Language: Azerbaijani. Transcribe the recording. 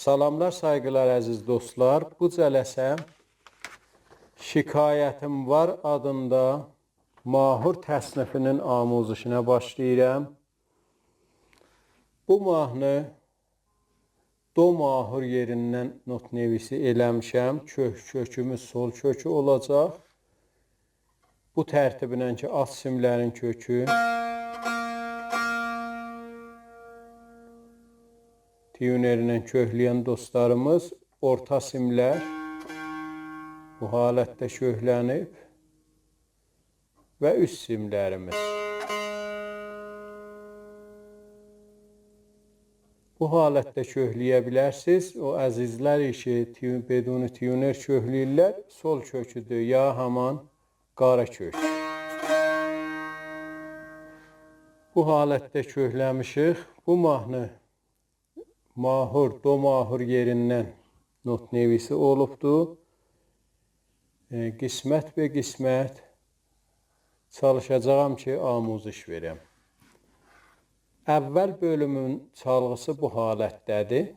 Salamlar, sayğılar əziz dostlar. Bu cələsə Şikayətim var adında mahur təsnifinin amuzişinə başlayıram. Bu mahnı do mahur yerindən not nevisi eləmişəm. Kökümüz sol kökü olacaq. Bu tərtiblə ki, at simlərin kökü, tiyunerindən kökləyən dostlarımız orta simlər bu halətdə köklənib və üst simlərimiz. Bu halətdə kökləyə bilərsiniz. O əzizlər ki, beduni tiyuner kökləyirlər, sol köküdür ya haman qara kök. Bu halətdə kökləmişik. Bu mahnı mahur, do mahur yerindən not nevisi olubdur. Qismət və qismət çalışacağım ki, amuziş verəm. Əvvəl bölümün çalğısı bu halətdədir.